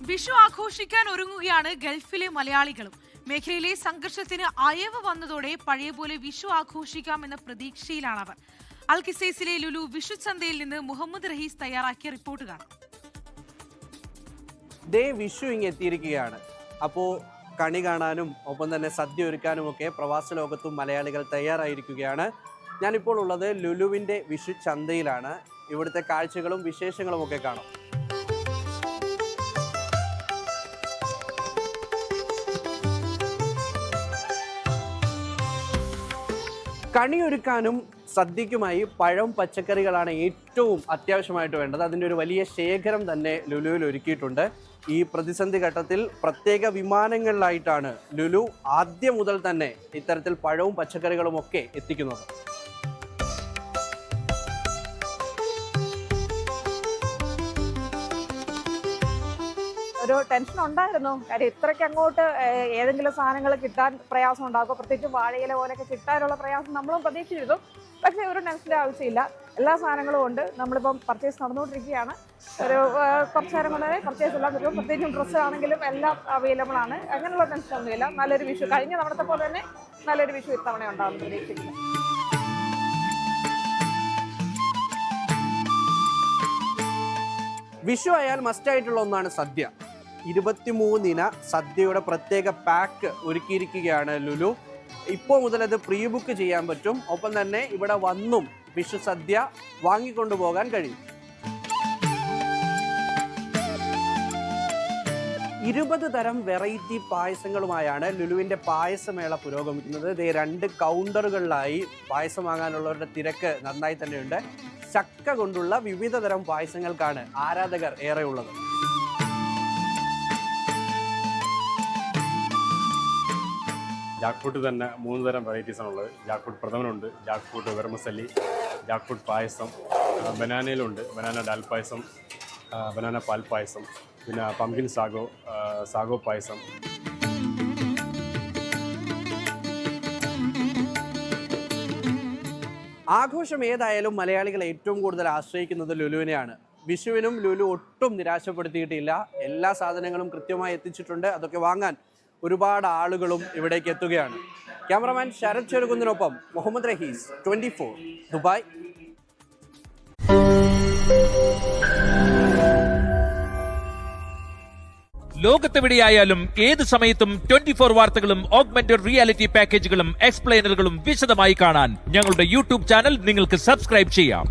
വിഷു ആഘോഷിക്കാൻ ഒരുങ്ങുകയാണ് ഗൾഫിലെ മലയാളികളും. മേഖലയിലെ സംഘർഷത്തിന് അയവ് വന്നതോടെ പഴയ പോലെ വിഷു ആഘോഷിക്കാമെന്ന പ്രതീക്ഷയിലാണ് അവർ. അൽകിസൈസിലെ ലുലു വിഷു ചന്തയിൽ നിന്ന് മുഹമ്മദ് റഹീസ് തയ്യാറാക്കിയ റിപ്പോർട്ട് കാണാം. വിഷു ഇങ്ങ് എത്തിയിരിക്കുകയാണ്. അപ്പോൾ കണി കാണാനും ഒപ്പം തന്നെ സദ്യ ഒരുക്കാനും ഒക്കെ പ്രവാസ ലോകത്തും മലയാളികൾ തയ്യാറായിരിക്കുകയാണ്. ഞാനിപ്പോൾ ഉള്ളത് ലുലുവിൻ്റെ വിഷു ചന്തയിലാണ്. ഇവിടുത്തെ കാഴ്ചകളും വിശേഷങ്ങളും ഒക്കെ കാണാം. കണിയൊരുക്കാനും സദ്യക്കുമായി പഴം പച്ചക്കറികളാണ് ഏറ്റവും അത്യാവശ്യമായിട്ട് വേണ്ടത്. അതിൻ്റെ ഒരു വലിയ ശേഖരം തന്നെ ലുലുവിൽ ഒരുക്കിയിട്ടുണ്ട്. ഈ പ്രതിസന്ധി ഘട്ടത്തിൽ പ്രത്യേക വിമാനങ്ങളിലായിട്ടാണ് ലുലു ആദ്യം മുതൽ തന്നെ ഇത്തരത്തിൽ പഴവും പച്ചക്കറികളും ഒക്കെ എത്തിക്കുന്നത്. ഒരു ടെൻഷൻ ഉണ്ടായിരുന്നു. കാര്യം ഇത്രയ്ക്ക് അങ്ങോട്ട് ഏതെങ്കിലും സാധനങ്ങൾ കിട്ടാൻ പ്രയാസം ഉണ്ടാകും, പ്രത്യേകിച്ച് വാഴയില പോലെയൊക്കെ കിട്ടാനുള്ള പ്രയാസം നമ്മളും പ്രതീക്ഷിച്ചിരുന്നു. പക്ഷേ ഒരു ടെൻഷൻ്റെ ആവശ്യമില്ല. എല്ലാ സാധനങ്ങളും ഉണ്ട്. നമ്മളിപ്പം പർച്ചേസ് നടന്നുകൊണ്ടിരിക്കുകയാണ്. ഒരു കുറച്ച് നേരം കൊണ്ട് തന്നെ പർച്ചേസ് എല്ലാം കിട്ടും. പ്രത്യേകിച്ചും ഡ്രസ്സ് ആണെങ്കിലും എല്ലാം അവൈലബിൾ ആണ്. അങ്ങനെയുള്ള ടെൻഷനൊന്നുമില്ല. നല്ലൊരു വിഷു കഴിഞ്ഞ തവണത്തെ പോലെ തന്നെ നല്ലൊരു വിഷു ഇത്തവണ ഉണ്ടാകുമെന്ന് പ്രതീക്ഷിക്കുന്നു. വിഷു ആയാൽ മസ്റ്റായിട്ടുള്ള ഒന്നാണ് സദ്യ. 23-ന് സദ്യയുടെ പ്രത്യേക പാക്ക് ഒരുക്കിയിരിക്കുകയാണ് ലുലു. ഇപ്പോൾ മുതൽ അത് പ്രീ ബുക്ക് ചെയ്യാൻ പറ്റും. ഒപ്പം തന്നെ ഇവിടെ വന്നും വിഷു സദ്യ വാങ്ങിക്കൊണ്ടു പോകാൻ കഴിയും. 20 തരം വെറൈറ്റി പായസങ്ങളുമായാണ് ലുലുവിൻ്റെ പായസമേള പുരോഗമിക്കുന്നത്. ഇത് 2 കൗണ്ടറുകളിലായി പായസം വാങ്ങാനുള്ളവരുടെ തിരക്ക് നന്നായി തന്നെയുണ്ട്. ചക്ക കൊണ്ടുള്ള വിവിധ തരം പായസങ്ങൾക്കാണ് ആരാധകർ ഏറെ ഉള്ളത്. ജാക്ക് ഫ്രൂട്ട് തന്നെ 3 തരം വെറൈറ്റീസാണുള്ളത്. ജാക്ക് ഫ്രൂട്ട് പ്രഥമനുണ്ട്, jackfruit vermicelli, jackfruit payasam, ബനാനയിലുണ്ട്, ബനാന ഡാൽ പായസം, ബനാന പാൽ പായസം, പിന്നെ പംകിൻ സാഗോ പായസം. ആഘോഷം ഏതായാലും മലയാളികൾ ഏറ്റവും കൂടുതൽ ആശ്രയിക്കുന്നത് ലുലുവിനെയാണ്. വിഷുവിനും ലുലു ഒട്ടും നിരാശപ്പെടുത്തിയിട്ടില്ല. എല്ലാ സാധനങ്ങളും കൃത്യമായി എത്തിച്ചിട്ടുണ്ട്. അതൊക്കെ വാങ്ങാൻ ഒരുപാട് ആളുകളും ഇവിടേക്ക് എത്തുകയാണ്. ക്യാമറമാൻ ശരത് ചെറുകുന്നിനൊപ്പം മുഹമ്മദ് റഹീസ്, 24 ദുബായ്. ലോകത്തെവിടെയായാലും ഏത് സമയത്തും 24 വാർത്തകളും ഓഗ്മെന്റഡ് റിയാലിറ്റി പാക്കേജുകളും എക്സ്പ്ലെയിനറുകളും വിശദമായി കാണാൻ ഞങ്ങളുടെ യൂട്യൂബ് ചാനൽ നിങ്ങൾക്ക് സബ്സ്ക്രൈബ് ചെയ്യാം.